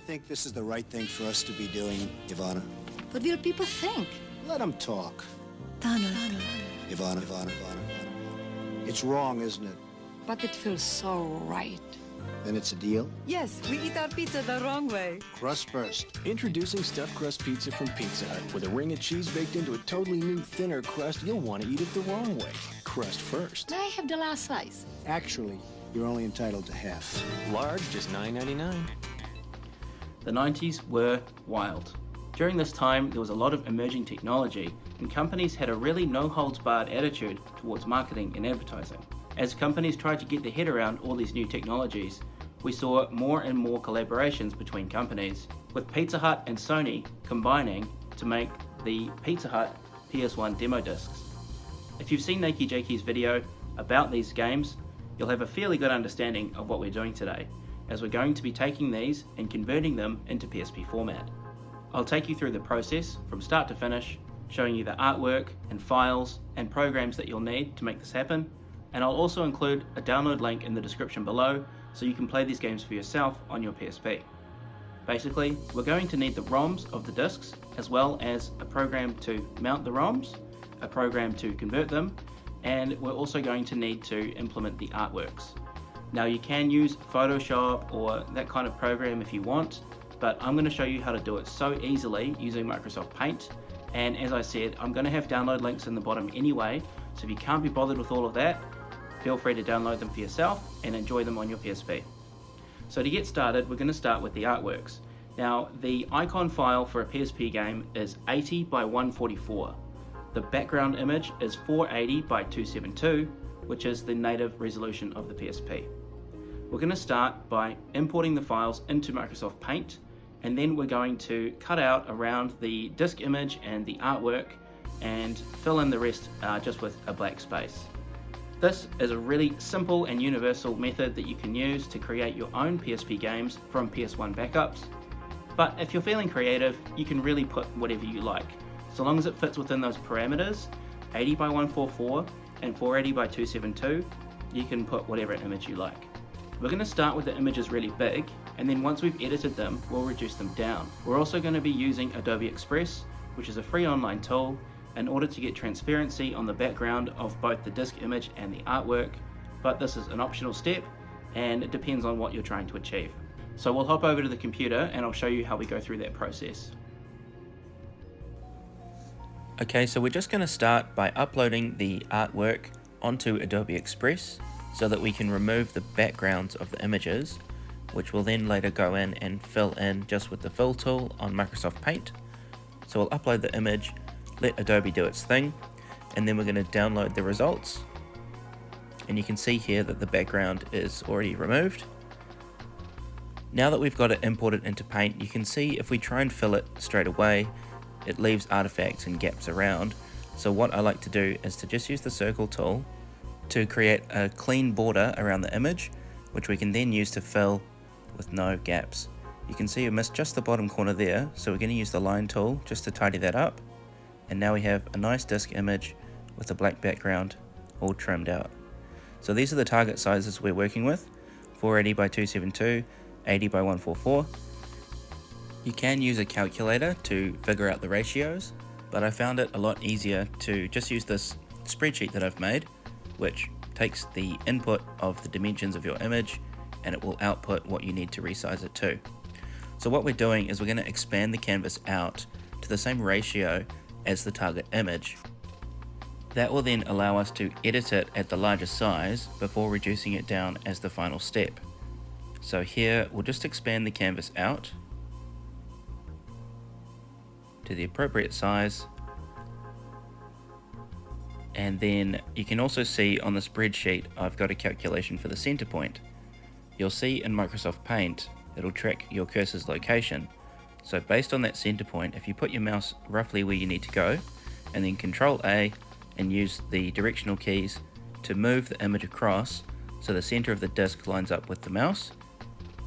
think this is the right thing for us to be doing, Ivana? What will people think? Let them talk. Donald. Ivana. It's wrong, isn't it? But it feels so right. Then it's a deal? Yes, we eat our pizza the wrong way. Crust first. Introducing stuffed crust pizza from Pizza Hut. With a ring of cheese baked into a totally new, thinner crust, you'll want to eat it the wrong way. Crust first. May I have the last slice? Actually, you're only entitled to half. Large, just $9.99. The 90s were wild. During this time, there was a lot of emerging technology, and companies had a really no-holds-barred attitude towards marketing and advertising. As companies tried to get their head around all these new technologies, we saw more and more collaborations between companies, with Pizza Hut and Sony combining to make the Pizza Hut PS1 demo discs. If you've seen Nakey Jakey's video about these games, you'll have a fairly good understanding of what we're doing today, as we're going to be taking these and converting them into PSP format. I'll take you through the process from start to finish, showing you the artwork and files and programs that you'll need to make this happen, and I'll also include a download link in the description below so you can play these games for yourself on your PSP. Basically, we're going to need the ROMs of the discs, as well as a program to mount the ROMs, a program to convert them, and we're also going to need to implement the artworks. Now you can use Photoshop or that kind of program if you want, but I'm going to show you how to do it so easily using Microsoft Paint, and as I said, I'm going to have download links in the bottom anyway, so if you can't be bothered with all of that, feel free to download them for yourself and enjoy them on your PSP. So to get started, we're going to start with the artworks. Now the icon file for a PSP game is 80 by 144. The background image is 480 by 272, which is the native resolution of the PSP. We're going to start by importing the files into Microsoft Paint, and then we're going to cut out around the disk image and the artwork and fill in the rest just with a black space. This is a really simple and universal method that you can use to create your own PSP games from PS1 backups, but if you're feeling creative, you can really put whatever you like. So long as it fits within those parameters, 80 by 144 and 480 by 272, you can put whatever image you like. We're going to start with the images really big, and then once we've edited them, we'll reduce them down. We're also going to be using Adobe Express, which is a free online tool, in order to get transparency on the background of both the disk image and the artwork, but this is an optional step, and it depends on what you're trying to achieve. So we'll hop over to the computer and I'll show you how we go through that process. Okay, so we're just going to start by uploading the artwork onto Adobe Express so that we can remove the backgrounds of the images, which will then later go in and fill in just with the fill tool on Microsoft Paint. So we'll upload the image, let Adobe do its thing, and then we're going to download the results. And you can see here that the background is already removed. Now that we've got it imported into Paint, you can see if we try and fill it straight away, it leaves artifacts and gaps around. So what I like to do is to just use the circle tool to create a clean border around the image, which we can then use to fill with no gaps. You can see we missed just the bottom corner there, so we're going to use the line tool just to tidy that up. And now we have a nice disk image with a black background all trimmed out. So these are the target sizes we're working with: 480 by 272, 80 by 144. You can use a calculator to figure out the ratios, but I found it a lot easier to just use this spreadsheet that I've made, which takes the input of the dimensions of your image and it will output what you need to resize it to. So what we're doing is we're going to expand the canvas out to the same ratio as the target image. That will then allow us to edit it at the larger size before reducing it down as the final step. So here we'll just expand the canvas out to the appropriate size, and then you can also see on the spreadsheet I've got a calculation for the center point. You'll see in Microsoft Paint it'll track your cursor's location. So based on that center point, if you put your mouse roughly where you need to go and then Control A and use the directional keys to move the image across so the center of the disk lines up with the mouse,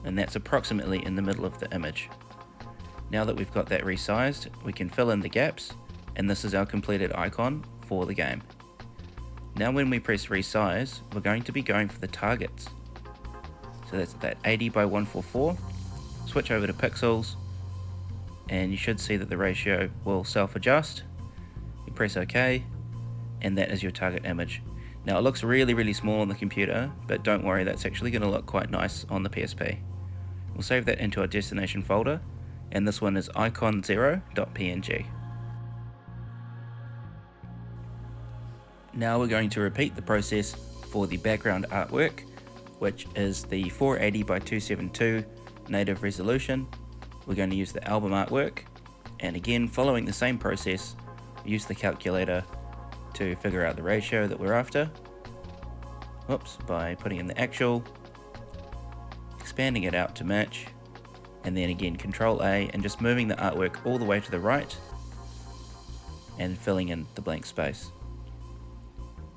and that's approximately in the middle of the image. Now that we've got that resized, we can fill in the gaps, and this is our completed icon for the game. Now when we press resize, we're going to be going for the targets. So that's that 80 by 144. So switch over to pixels, and you should see that the ratio will self-adjust. You press OK, and that is your target image. Now it looks really small on the computer, but don't worry, that's actually going to look quite nice on the PSP. We'll save that into our destination folder, and this one is icon0.png. Now we're going to repeat the process for the background artwork, which is the 480 by 272 native resolution. We're going to use the album artwork, and again, following the same process, use the calculator to figure out the ratio that we're after. Whoops, by putting in the actual, expanding it out to match, and then again Control A and just moving the artwork all the way to the right and filling in the blank space.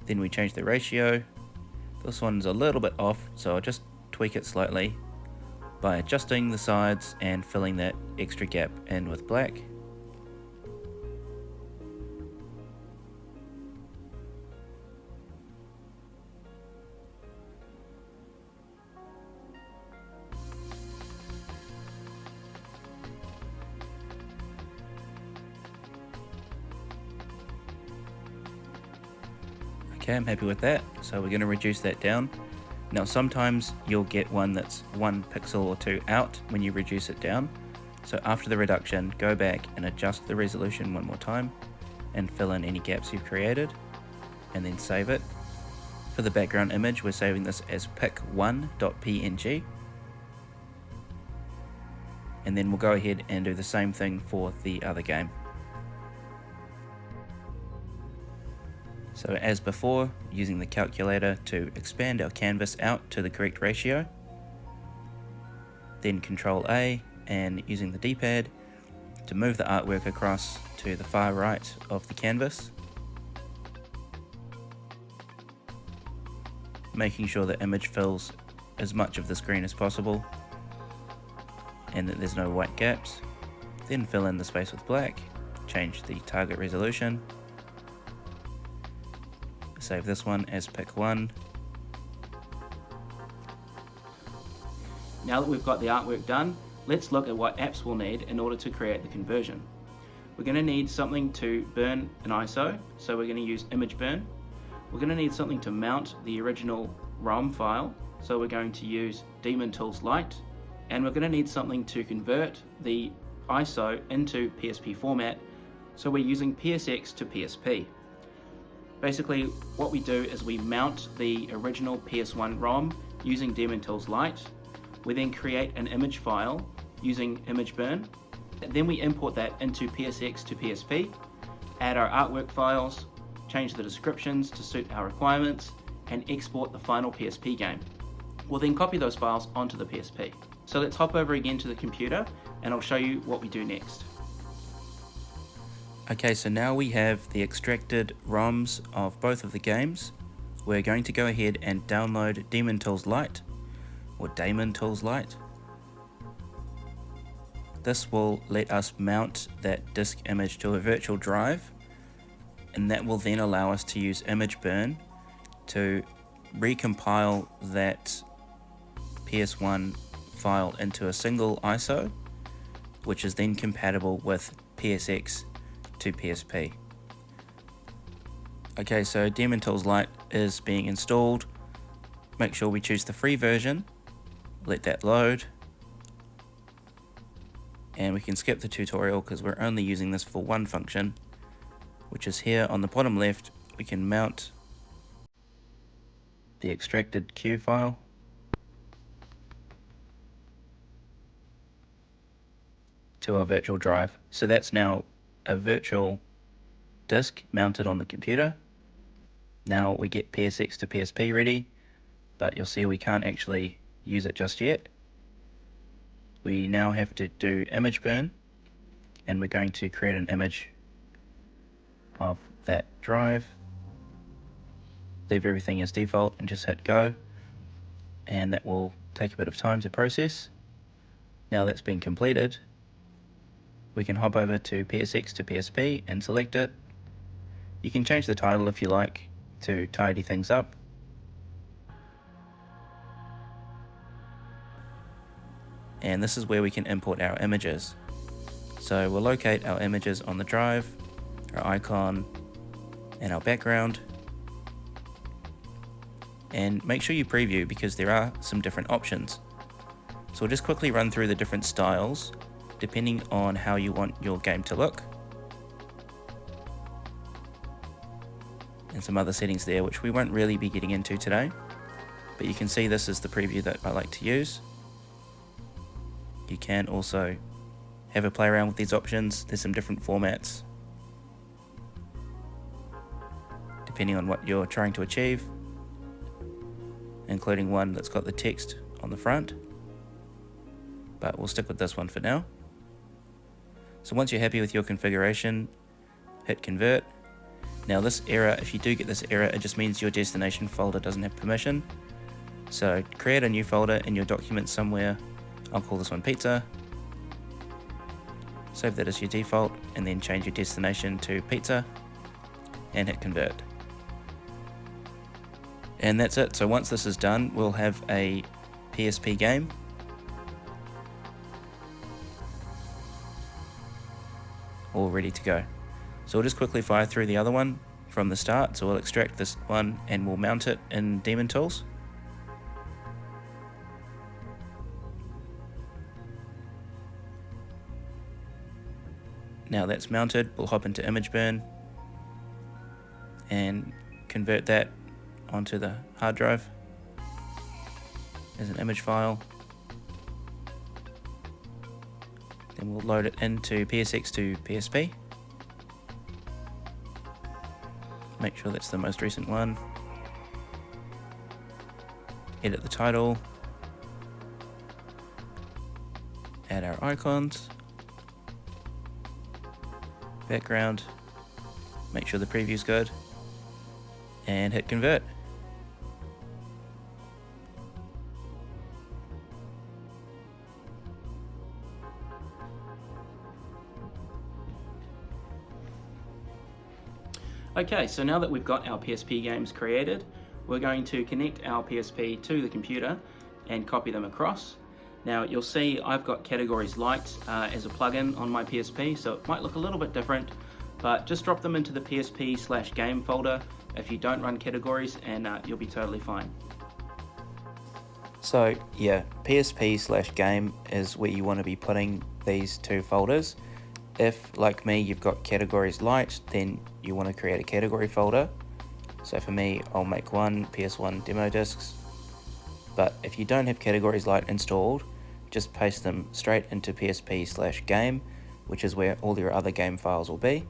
Then we change the ratio. This one's a little bit off, so I'll just tweak it slightly by adjusting the sides and filling that extra gap in with black. Okay, I'm happy with that, so we're going to reduce that down. Now sometimes you'll get one that's 1 pixel or 2 out when you reduce it down, so after the reduction, go back and adjust the resolution one more time and fill in any gaps you've created, and then save it. For the background image, we're saving this as pic1.png, and then we'll go ahead and do the same thing for the other game. So as before, using the calculator to expand our canvas out to the correct ratio, then Control A and using the D-pad to move the artwork across to the far right of the canvas, making sure the image fills as much of the screen as possible and that there's no white gaps. Then fill in the space with black, change the target resolution, save this one as pic1. Now that we've got the artwork done, let's look at what apps we'll need in order to create the conversion. We're going to need something to burn an ISO, so we're going to use image burn. We're going to need something to mount the original ROM file, so we're going to use Daemon Tools Lite. And we're going to need something to convert the ISO into PSP format, so we're using PSX to PSP. Basically, what we do is we mount the original PS1 ROM using Daemon Tools Lite. We then create an image file using image burn. Then we import that into PSX to PSP, add our artwork files, change the descriptions to suit our requirements, and export the final PSP game. We'll then copy those files onto the PSP. So let's hop over again to the computer and I'll show you what we do next. Okay, so now we have the extracted ROMs of both of the games. We're going to go ahead and download Daemon Tools Lite, or Daemon Tools Lite. This will let us mount that disk image to a virtual drive, and that will then allow us to use image burn to recompile that PS1 file into a single ISO, which is then compatible with PSX to PSP. Okay, so Daemon Tools Lite is being installed. Make sure we choose the free version, let that load, and we can skip the tutorial because we're only using this for one function, which is here on the bottom left. We can mount the extracted Q file to our virtual drive. So that's now a virtual disk mounted on the computer. Now we get PSX to PSP ready, but you'll see we can't actually use it just yet. We now have to do image burn, and we're going to create an image of that drive, leave everything as default and just hit go, and that will take a bit of time to process. Now that's been completed, we can hop over to PSX to PSP and select it. You can change the title if you like to tidy things up. and this is where we can import our images. So we'll locate our images on the drive, our icon, and our background. And make sure you preview because there are some different options. So we'll just quickly run through the different styles depending on how you want your game to look. And some other settings there which we won't really be getting into today. But you can see this is the preview that I like to use. You can also have a play around with these options. There's some different formats depending on what you're trying to achieve, including one that's got the text on the front, but we'll stick with this one for now. So once you're happy with your configuration, hit convert. Now this error, if you do get this error, it just means your destination folder doesn't have permission. So create a new folder in your document somewhere. I'll call this one pizza. Save that as your default and then change your destination to pizza and hit convert. And that's it. So once this is done, we'll have a PSP game. All ready to go. So we'll just quickly fire through the other one from the start. So we'll extract this one and we'll mount it in Daemon Tools. Now that's mounted, we'll hop into Image Burn and convert that onto the hard drive as an image file. Then we'll load it into PSX to PSP. Make sure that's the most recent one. Edit the title. Add our icons. Background. Make sure the preview's good. And hit convert. Okay, so now that we've got our PSP games created, we're going to connect our PSP to the computer and copy them across. Now you'll see I've got Categories Light as a plugin on my PSP, so it might look a little bit different, but just drop them into the PSP/game folder if you don't run categories and you'll be totally fine. So yeah, PSP/game is where you want to be putting these two folders. If, like me, you've got Categories Light, then you want to create a category folder. So for me, I'll make one PS1 demo discs. But if you don't have Categories Light installed, just paste them straight into PSP/game, which is where all your other game files will be.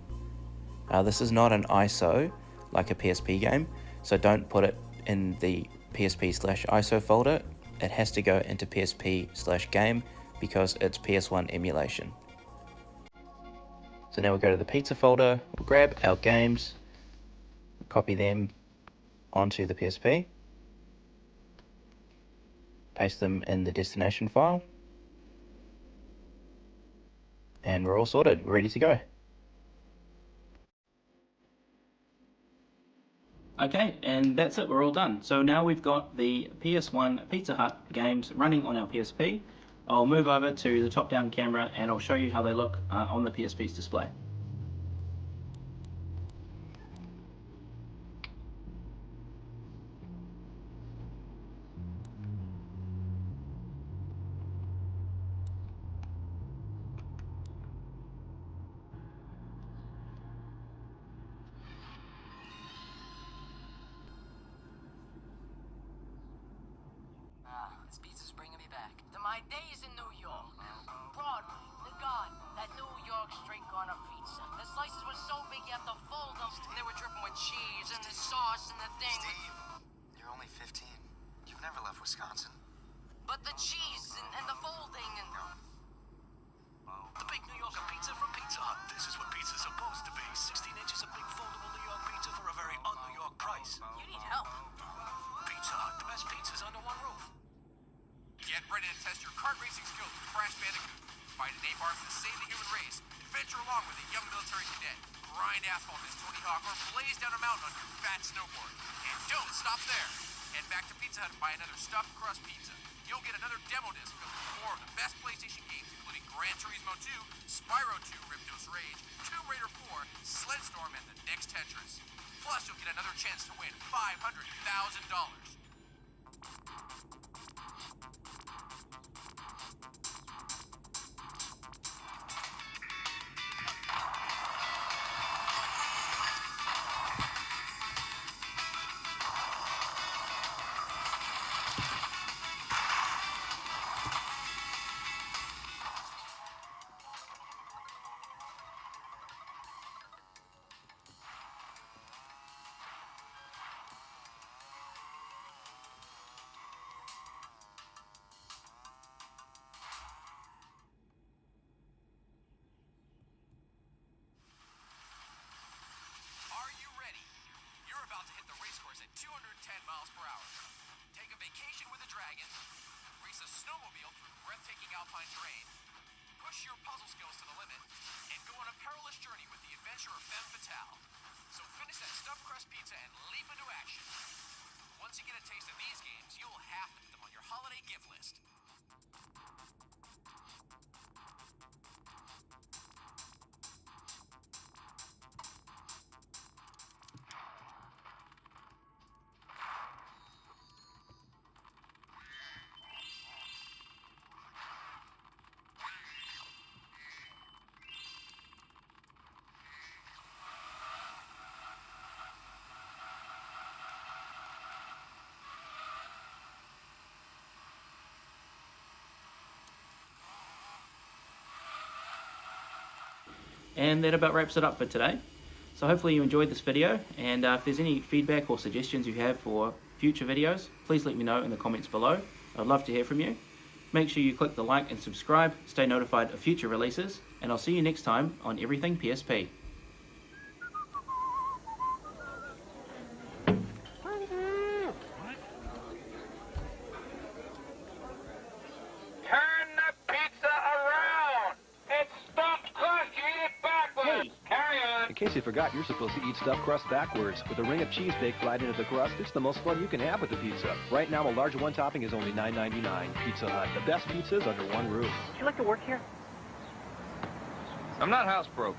This is not an ISO like a PSP game, so don't put it in the PSP/ISO folder. It has to go into PSP/game because it's PS1 emulation. So now we'll go to the pizza folder, we'll grab our games, copy them onto the PSP, paste them in the destination file, and we're all sorted, we're ready to go. Okay, and that's it, we're all done. So now we've got the PS1 Pizza Hut games running on our PSP. I'll move over to the top-down camera and I'll show you how they look on the PSP's display. This pizza's bringing me back to my days in New York. Broadway, the God, that New York straight corner pizza. The slices were so big you have to fold them. They were dripping with cheese and the sauce and the thing. Steve, you're only 15. You've never left Wisconsin. But the cheese and the folding and... The big New Yorker pizza from Pizza Hut. This is what pizza's supposed to be. 16 inches of big foldable New York pizza for a very un-New York price. You need help. Pizza Hut, the best pizzas under one roof. Get ready to test your kart racing skills with Crash Bandicoot. Fight an A-bar to save the human race. Adventure along with a young military cadet. Grind asphalt as Tony Hawk or blaze down a mountain on your fat snowboard. And don't stop there. Head back to Pizza Hut and buy another stuffed crust pizza. you'll get another demo disc filled with 4 of the best PlayStation games, including Gran Turismo 2, Spyro 2, Ripto's Rage, Tomb Raider 4, Sledstorm, and the next Tetris. Plus, you'll get another chance to win $500,000. Are you ready? You're about to hit the race course at 210 miles per hour. Take a vacation with the dragon, race a snowmobile through breathtaking alpine terrain, push your puzzle skills to the limit, and go on a perilous journey with the adventure of Femme Fatale. So finish that stuffed crust pizza and leap into action. Once you get a taste of these games, you'll have to put them on your holiday gift list. And that about wraps it up for today. So hopefully you enjoyed this video, and if there's any feedback or suggestions you have for future videos, please let me know in the comments below. I'd love to hear from you. Make sure you click the like and subscribe, stay notified of future releases, and I'll see you next time on Everything PSP. Turn the pizza around! It's stuffed crust, you eat it backwards! Carry on! In case you forgot, you're supposed to eat stuffed crust backwards. With a ring of cheese baked right into the crust, it's the most fun you can have with the pizza. Right now, a large one topping is only $9.99. Pizza Hut, the best pizzas under one roof. Would you like to work here? I'm not housebroken.